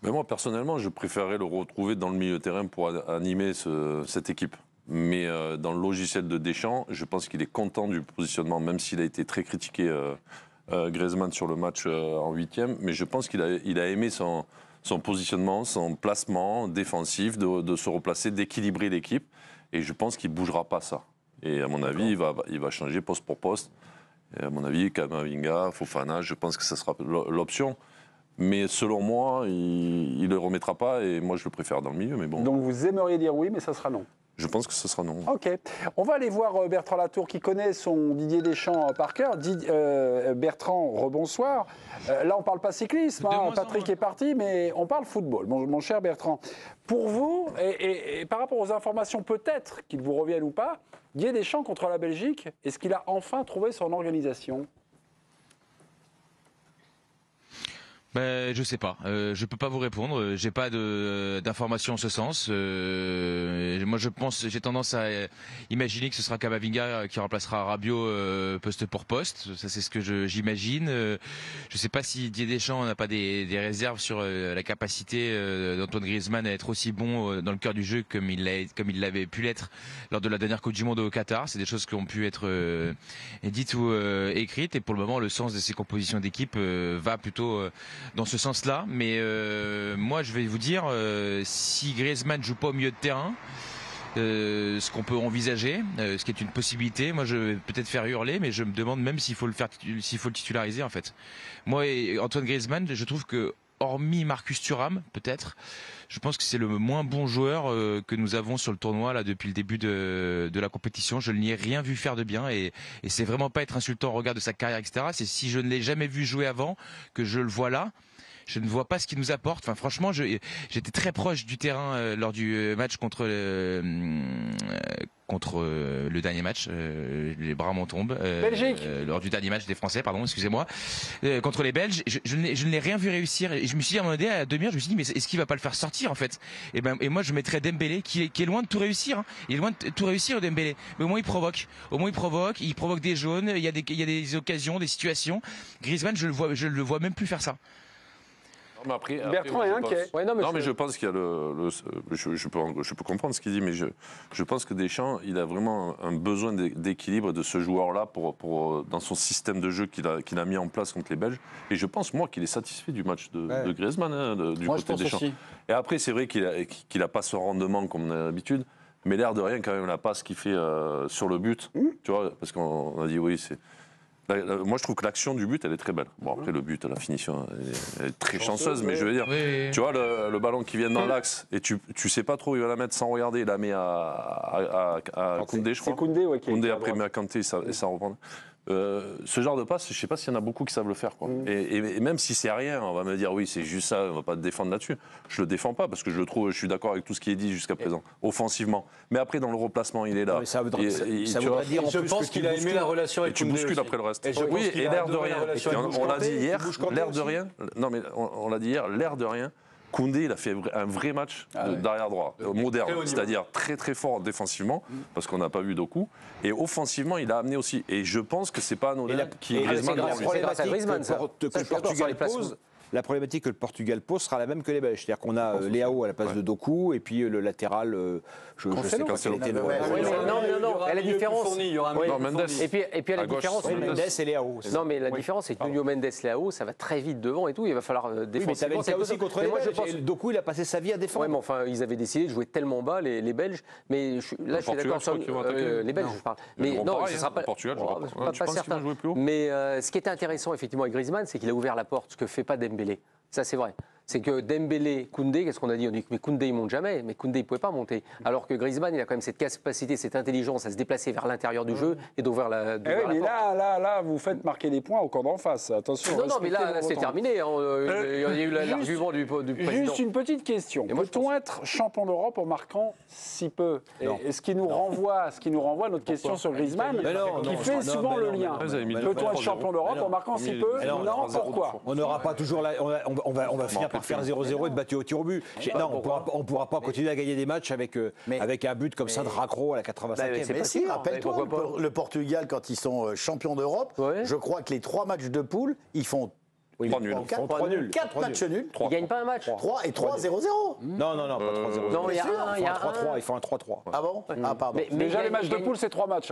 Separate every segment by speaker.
Speaker 1: Mais moi, personnellement, je préférerais le retrouver dans le milieu de terrain pour animer cette équipe. Mais dans le logiciel de Deschamps, je pense qu'il est content du positionnement, même s'il a été très critiqué, Griezmann, sur le match en 8e. Mais je pense qu'il a aimé son positionnement, son placement défensif, de se replacer, d'équilibrer l'équipe. Et je pense qu'il ne bougera pas ça. Et à mon avis, il va changer poste pour poste. Et à mon avis, Camavinga, Fofana, je pense que ça sera l'option. Mais selon moi, il ne le remettra pas et moi je le préfère dans le milieu. Mais bon.
Speaker 2: Donc vous aimeriez dire oui, mais ça sera non.
Speaker 1: Je pense que ce sera non.
Speaker 2: Ok. On va aller voir Bertrand Latour qui connaît son Didier Deschamps par cœur. Bertrand, rebonsoir. Là, on ne parle pas cyclisme. Hein. Patrick est parti, mais on parle football. Mon cher Bertrand, pour vous, et par rapport aux informations peut-être qu'ils vous reviennent ou pas, Didier Deschamps contre la Belgique, est-ce qu'il a enfin trouvé son organisation ?
Speaker 3: Je sais pas. Je peux pas vous répondre. J'ai pas d'informations en ce sens. Moi, j'ai tendance à imaginer que ce sera Camavinga qui remplacera Rabiot poste pour poste. Ça, c'est ce que j'imagine. Je sais pas si Didier Deschamps n'a pas des réserves sur la capacité d'Antoine Griezmann à être aussi bon dans le cœur du jeu comme il l'avait pu l'être lors de la dernière Coupe du Monde au Qatar. C'est des choses qui ont pu être dites ou écrites. Et pour le moment, le sens de ces compositions d'équipe va plutôt dans ce sens-là, mais moi je vais vous dire, si Griezmann joue pas au milieu de terrain, ce qu'on peut envisager, ce qui est une possibilité, moi je vais peut-être faire hurler, mais je me demande même s'il faut le titulariser en fait. Moi et Antoine Griezmann, je trouve que hormis Marcus Thuram, peut-être, je pense que c'est le moins bon joueur que nous avons sur le tournoi là depuis le début de la compétition. Je ne l'y ai rien vu faire de bien et c'est vraiment pas être insultant au regard de sa carrière, etc. C'est si je ne l'ai jamais vu jouer avant que je le vois là. Je ne vois pas ce qu'il nous apporte. Enfin, franchement, j'étais très proche du terrain lors du match contre le dernier match. Les bras m'en tombent.
Speaker 2: Belgique.
Speaker 3: Lors du dernier match des Français, pardon, excusez-moi. Contre les Belges, je ne l'ai rien vu réussir. Et je me suis dit à un moment donné, à la demi-heure, je me suis dit, mais est-ce qu'il va pas le faire sortir en fait ? Et moi, je mettrais Dembélé, qui est loin de tout réussir. Hein. Il est loin de tout réussir, Dembélé. Mais au moins, il provoque. Il provoque des jaunes. Il y a des occasions, des situations. Griezmann, je le vois même plus faire ça.
Speaker 1: Non, mais après,
Speaker 2: Bertrand est inquiet.
Speaker 1: Mais je pense qu'il y a je peux comprendre ce qu'il dit, mais je pense que Deschamps, il a vraiment un besoin d'équilibre de ce joueur-là dans son système de jeu qu'il a mis en place contre les Belges. Et je pense, moi, qu'il est satisfait du match de Griezmann, du côté de Deschamps. Aussi. Et après, c'est vrai qu'il n'a pas ce rendement comme on a l'habitude, mais l'air de rien, quand même, la passe qu'il fait sur le but, tu vois, parce qu'on a dit, oui, c'est... Moi, je trouve que l'action du but, elle est très belle. Bon, après, le but, la finition, elle est très chanceuse, mais je veux dire, tu vois, le ballon qui vient dans l'axe, et tu sais pas trop où il va la mettre sans regarder, il la met à Koundé, je crois.
Speaker 2: C'est Koundé, ouais.
Speaker 1: Koundé, après, met à Kanté, et ça reprend. Ce genre de passe, je sais pas s'il y en a beaucoup qui savent le faire, quoi. Et même si c'est rien, on va me dire, oui, c'est juste ça, on va pas te défendre là-dessus. Je le défends pas, parce que je suis d'accord avec tout ce qui est dit jusqu'à présent, offensivement. Mais après, dans le replacement, il est là.
Speaker 4: Ça voudrait dire en
Speaker 5: je
Speaker 4: plus
Speaker 5: pense
Speaker 4: que
Speaker 5: qu'il a aimé la relation avec
Speaker 1: tu bouscules après le reste. Oui, et l'air de rien. On l'a dit hier, l'air de rien. Non, mais on l'a dit hier, l'air de rien. Koundé, il a fait un vrai match d'arrière droit, moderne, c'est-à-dire très très fort défensivement, parce qu'on n'a pas vu Doku, et offensivement, il a amené aussi. Et je pense que c'est pas anodin qui Griezmann.
Speaker 4: La problématique que le Portugal pose sera la même que les Belges. C'est-à-dire qu'on a Léao à la place de Doku et puis le latéral, je sais pas quel était le...
Speaker 6: Non, la différence...
Speaker 5: Il y aura
Speaker 1: Mendes.
Speaker 6: Et puis la différence...
Speaker 4: Mendes et Léao.
Speaker 6: Non, mais la différence, c'est que Nuno Mendes, Léao, ça va très vite devant et tout. Il va falloir défendre.
Speaker 4: Mais ça avait le cas aussi contre les Belges. Doku, il a passé sa vie à défendre.
Speaker 6: Oui, mais enfin, ils avaient décidé de jouer tellement bas, les Belges. Mais là, je suis d'accord sur les Belges, je parle. Mais non, ce sera pas...
Speaker 1: Portugal, je
Speaker 6: pas certain. Mais ce qui était intéressant, effectivement, avec Griezmann, c'est qu'il a ouvert la porte, ce que fait pas Dembélé. Ça, c'est vrai. C'est que Dembélé, Koundé, qu'est-ce qu'on a dit ? On dit que Koundé, il monte jamais, mais Koundé, il ne pouvait pas monter. Alors que Griezmann, il a quand même cette capacité, cette intelligence à se déplacer vers l'intérieur du jeu et d'ouvrir la porte.
Speaker 2: Mais là, vous faites marquer des points au camp d'en face. Attention.
Speaker 6: Non, mais là c'est terminé. Il y a eu l'argument du président.
Speaker 2: Juste une petite question. Peut-on être champion d'Europe en marquant si peu ? Et ce qui nous renvoie à notre question sur Griezmann, qui fait souvent le lien. Peut-on être champion d'Europe en marquant si peu ? Non, pourquoi ?
Speaker 4: On n'aura pas toujours on va finir par faire 0-0 et être battu au tir au but. Non, on ne pourra pas continuer à gagner des matchs avec un but comme ça de Raccro à la 85e.
Speaker 7: Mais si, rappelle-toi, le Portugal, quand ils sont champions d'Europe, je crois que les 3 matchs de poule, ils font
Speaker 4: Oui,
Speaker 1: 3 nuls.
Speaker 4: 4 matchs nuls.
Speaker 6: Ils ne gagnent pas un match.
Speaker 5: 3 et 3, 0-0.
Speaker 4: Non, pas 3-0.
Speaker 6: Non, il y a un.
Speaker 4: Ils font un 3-3.
Speaker 5: Ah bon? Ah, pardon.
Speaker 6: Mais
Speaker 2: Déjà, les matchs de poule, c'est 3 matchs.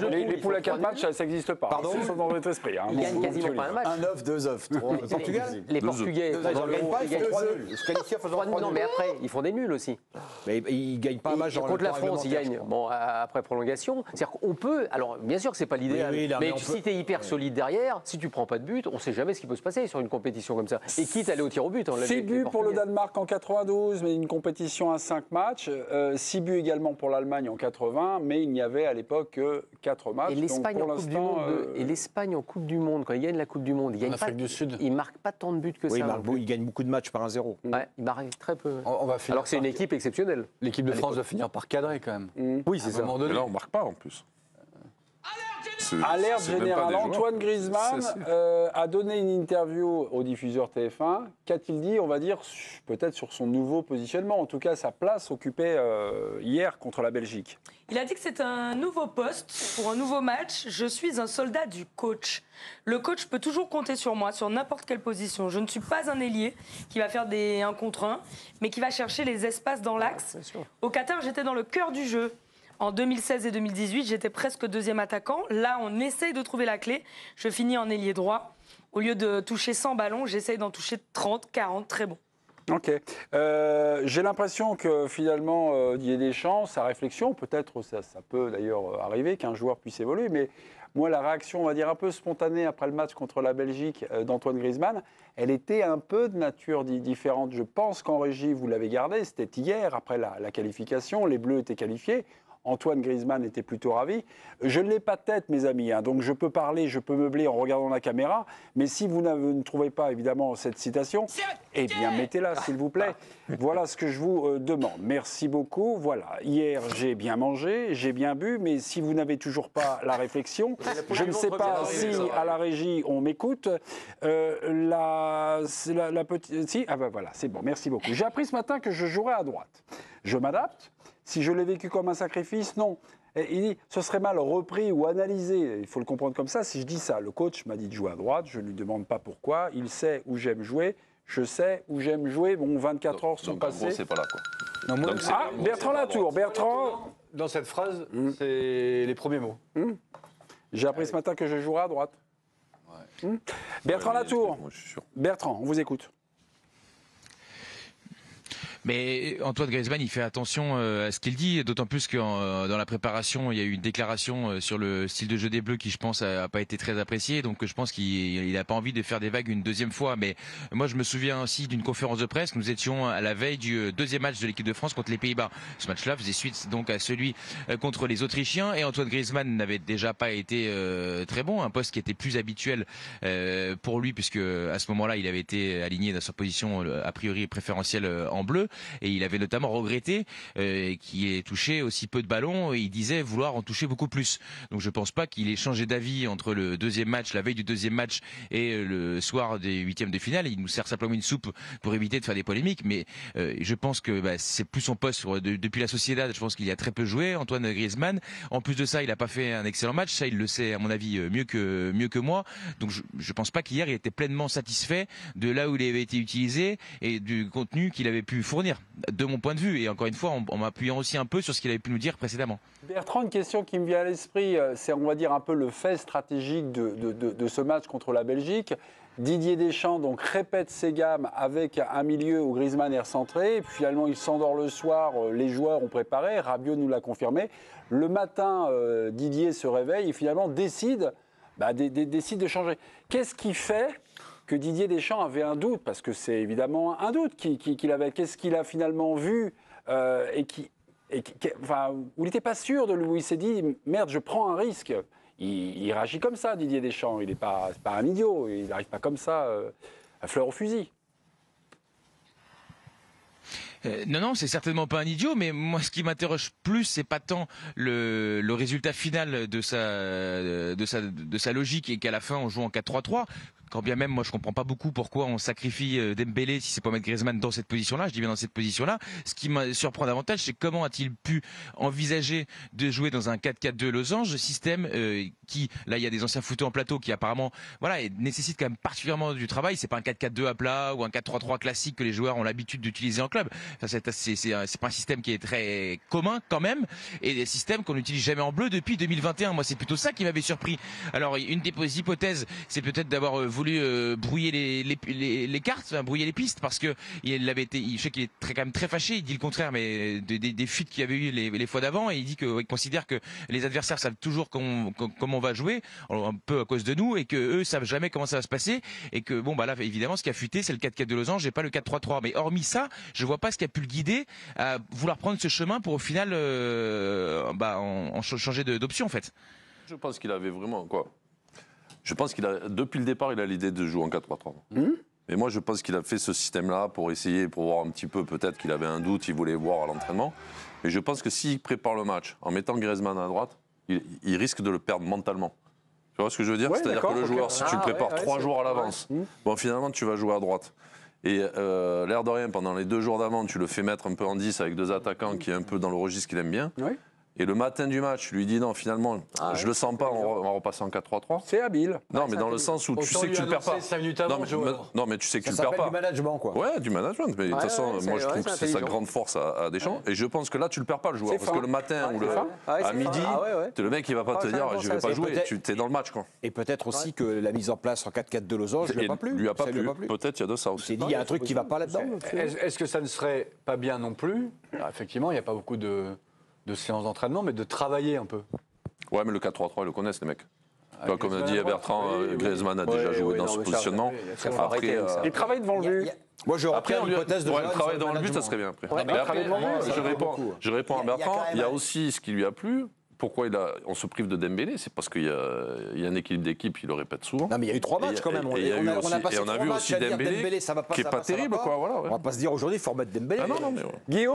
Speaker 2: Les poules à 4 matchs, ça n'existe pas.
Speaker 4: Pardon,
Speaker 2: c'est dans votre esprit.
Speaker 6: Ils ne gagnent quasiment pas un match.
Speaker 5: Un œuf, 2 œufs.
Speaker 4: Portugal.
Speaker 6: Les Portugais.
Speaker 4: Ils ne gagnent pas, ils font 3 nuls. Ils se qualifient en faisant 3 nuls.
Speaker 6: Non, mais après, ils font des nuls aussi.
Speaker 4: Mais ils ne gagnent pas un match dans
Speaker 6: contre
Speaker 4: le
Speaker 6: la France, ils gagnent après prolongation. C'est-à-dire qu'on peut. Alors, bien sûr que c'est pas l'idéal. Mais si tu es hyper solide derrière, si tu prends pas de but, on ne sait jamais ce qui peut se passer sur une compétition comme ça. Et quitte à aller au tir au but.
Speaker 2: 6 buts pour le Danemark en 92, mais une compétition à 5 matchs. 6 buts également pour l'Allemagne en 80, mais il n'y avait à l'époque que 4 matchs.
Speaker 6: Et l'Espagne en Coupe du Monde. Et l'Espagne en Coupe du Monde, quand ils gagnent la Coupe du Monde, ils gagnent pas.
Speaker 2: Du Sud.
Speaker 6: Ils marquent pas tant de buts que ça.
Speaker 4: Ils gagnent beaucoup de matchs par 1-0.
Speaker 6: Ouais, ils marquent très peu.
Speaker 7: Alors
Speaker 6: que c'est une équipe exceptionnelle.
Speaker 7: L'équipe de France va finir par cadrer quand même.
Speaker 6: Oui, c'est ça.
Speaker 1: Et là, on ne marque pas en plus.
Speaker 2: Alerte
Speaker 1: C'est même pas
Speaker 2: générale.
Speaker 1: des joueurs.
Speaker 2: Antoine Griezmann a donné une interview au diffuseur TF1. Qu'a-t-il dit, on va dire, peut-être sur son nouveau positionnement, en tout cas sa place occupée hier contre la Belgique?
Speaker 8: Il a dit que c'est un nouveau poste pour un nouveau match. Je suis un soldat du coach. Le coach peut toujours compter sur moi, sur n'importe quelle position. Je ne suis pas un ailier qui va faire des 1 contre 1, mais qui va chercher les espaces dans l'axe. Au Qatar, j'étais dans le cœur du jeu. En 2016 et 2018, j'étais presque 2e attaquant. Là, on essaye de trouver la clé. Je finis en ailier droit. Au lieu de toucher 100 ballons, j'essaye d'en toucher 30, 40, très bon.
Speaker 2: Ok. J'ai l'impression que finalement, Didier Deschamps, sa réflexion, peut-être ça peut d'ailleurs arriver qu'un joueur puisse évoluer, mais moi, la réaction, on va dire, un peu spontanée après le match contre la Belgique d'Antoine Griezmann, elle était un peu de nature différente. Je pense qu'en régie, vous l'avez gardé, c'était hier, après la qualification, les Bleus étaient qualifiés. Antoine Griezmann était plutôt ravi. Je ne l'ai pas de tête, mes amis, donc je peux parler, je peux meubler en regardant la caméra, mais si vous ne trouvez pas, évidemment, cette citation, eh bien, mettez-la, s'il vous plaît. Voilà ce que je vous demande. Merci beaucoup. Voilà, hier, j'ai bien mangé, j'ai bien bu, mais si vous n'avez toujours pas la réflexion, je ne sais pas si, à la régie, on m'écoute. La petite... Si, ah ben voilà, c'est bon, merci beaucoup. J'ai appris ce matin que je jouerai à droite. Je m'adapte. Si je l'ai vécu comme un sacrifice, non. Et il dit, ce serait mal repris ou analysé. Il faut le comprendre comme ça. Si je dis ça, le coach m'a dit de jouer à droite. Je ne lui demande pas pourquoi. Il sait où j'aime jouer. Je sais où j'aime jouer. Bon, 24 heures sont passées.
Speaker 1: En gros, c'est pas là, quoi.
Speaker 7: Non,
Speaker 2: Bertrand Latour. Bertrand.
Speaker 7: Dans cette phrase, c'est les premiers mots.
Speaker 2: J'ai appris ce matin que je jouerai à droite. Bertrand Latour.
Speaker 1: Moi, je suis sûr.
Speaker 2: Bertrand, on vous écoute.
Speaker 3: Mais Antoine Griezmann, il fait attention à ce qu'il dit, d'autant plus que dans la préparation, il y a eu une déclaration sur le style de jeu des Bleus qui, je pense, a pas été très apprécié. Donc, je pense qu'il n'a pas envie de faire des vagues une deuxième fois. Mais moi, je me souviens aussi d'une conférence de presse. Nous étions à la veille du deuxième match de l'équipe de France contre les Pays-Bas. Ce match-là faisait suite donc à celui contre les Autrichiens. Et Antoine Griezmann n'avait déjà pas été très bon, un poste qui était plus habituel pour lui, puisque à ce moment-là, il avait été aligné dans sa position a priori préférentielle en bleu. Et il avait notamment regretté qu'il ait touché aussi peu de ballons. Et il disait vouloir en toucher beaucoup plus. Donc je pense pas qu'il ait changé d'avis entre le deuxième match, la veille du deuxième match et le soir des huitièmes de finale. Il nous sert simplement une soupe pour éviter de faire des polémiques. Mais je pense que c'est plus son poste depuis la Sociedad. Je pense qu'il y a très peu joué, Antoine Griezmann. En plus de ça, il n'a pas fait un excellent match. Ça, il le sait à mon avis mieux que moi. Donc je pense pas qu'hier il était pleinement satisfait de là où il avait été utilisé et du contenu qu'il avait pu fournir, de mon point de vue. Et encore une fois, en m'appuyant aussi un peu sur ce qu'il avait pu nous dire précédemment.
Speaker 2: Bertrand, une question qui me vient à l'esprit, c'est, on va dire, un peu le fait stratégique de ce match contre la Belgique. Didier Deschamps donc répète ses gammes avec un milieu où Griezmann est recentré. Puis finalement, il s'endort le soir. Les joueurs ont préparé. Rabiot nous l'a confirmé. Le matin, Didier se réveille et finalement décide de changer. Qu'est-ce qui fait que Didier Deschamps avait un doute? Parce que c'est évidemment un doute qu'il avait. Qu'est-ce qu'il a finalement vu où il n'était pas sûr de lui, où il s'est dit merde, je prends un risque. Il réagit comme ça, Didier Deschamps. Il n'est pas un idiot. Il n'arrive pas comme ça à fleur au fusil.
Speaker 3: Non, c'est certainement pas un idiot, mais moi, ce qui m'interroge plus, c'est pas tant le résultat final de sa logique et qu'à la fin, on joue en 4-3-3. quand bien même moi je comprends pas beaucoup pourquoi on sacrifie Dembélé si c'est pour mettre Griezmann dans cette position-là. Je dis bien dans cette position-là. Ce qui me surprend davantage, c'est comment a-t-il pu envisager de jouer dans un 4-4-2 losange, système qui, là il y a des anciens footeux en plateau qui apparemment nécessite quand même particulièrement du travail. C'est pas un 4-4-2 à plat ou un 4-3-3 classique que les joueurs ont l'habitude d'utiliser en club. Enfin, c'est pas un système qui est très commun quand même, et des systèmes qu'on n'utilise jamais en bleu depuis 2021. Moi c'est plutôt ça qui m'avait surpris. Alors une des hypothèses, c'est peut-être d'avoir voulu brouiller les cartes, enfin, brouiller les pistes, parce que je sais qu'il est quand même très fâché. Il dit le contraire, mais des fuites qu'il y avait eu les fois d'avant, et il dit qu'il considère que les adversaires savent toujours comment on va jouer, un peu à cause de nous, et que eux savent jamais comment ça va se passer, et que bon là évidemment ce qui a fuité c'est le 4-4 de losange et pas le 4-3-3. Mais hormis ça, je vois pas ce qui a pu le guider à vouloir prendre ce chemin pour au final changer d'option en fait.
Speaker 1: Je pense qu'il avait vraiment Je pense depuis le départ, il a l'idée de jouer en 4-3-3. Et moi, je pense qu'il a fait ce système-là pour essayer, pour voir un petit peu, peut-être qu'il avait un doute, il voulait voir à l'entraînement. Mais je pense que s'il prépare le match en mettant Griezmann à droite, il risque de le perdre mentalement. Tu vois ce que je veux dire? C'est-à-dire que le joueur, si tu le prépares 3 jours à l'avance, bon, finalement, tu vas jouer à droite. Et l'air de rien, pendant les 2 jours d'avant, tu le fais mettre un peu en 10 avec 2 attaquants qui est un peu dans le registre qu'il aime bien. Oui. Et le matin du match, tu lui dis non, finalement, je le sens pas, on va repasser en 4-3-3.
Speaker 2: C'est habile.
Speaker 1: Non, mais dans le sens où tu sais que tu le perds pas.
Speaker 7: 5 minutes avant,
Speaker 1: non, mais tu sais que tu le perds pas.
Speaker 4: Du management, quoi.
Speaker 1: Ouais, du management. Mais de toute façon, moi, je trouve que c'est sa grande force à Deschamps. Et je pense que là, tu le perds pas, le joueur. Parce que le matin ou à midi, le mec, il va pas te dire je vais pas jouer. Tu es dans le match, quoi.
Speaker 4: Et peut-être aussi que la mise en place en 4-4 de losange lui a pas plu.
Speaker 1: Lui a pas plu. Peut-être il y a de ça aussi.
Speaker 4: Il dit il y a un truc qui va pas là-dedans.
Speaker 7: Est-ce que ça ne serait pas bien non plus? Effectivement, il n'y a pas beaucoup de séances d'entraînement, mais de travailler un peu.
Speaker 1: Ouais, mais le 4-3-3, ils le connaissent, les mecs. Comme a dit Bertrand, Griezmann a déjà joué dans ce positionnement. Après,
Speaker 2: il travaille devant le but.
Speaker 4: Moi, je reprends l'hypothèse de
Speaker 1: travailler devant le but, ça serait bien. Après, je réponds à Bertrand. Il y a aussi ce qui lui a plu. Pourquoi on se prive de Dembélé? C'est parce qu'il y a un équilibre d'équipe, il le répète souvent.
Speaker 4: Non, mais il y a eu 3 matchs quand même. On a vu aussi Dembélé
Speaker 1: qui n'est pas terrible.
Speaker 4: On va pas se dire aujourd'hui, il faut remettre Dembélé.
Speaker 2: Guillaume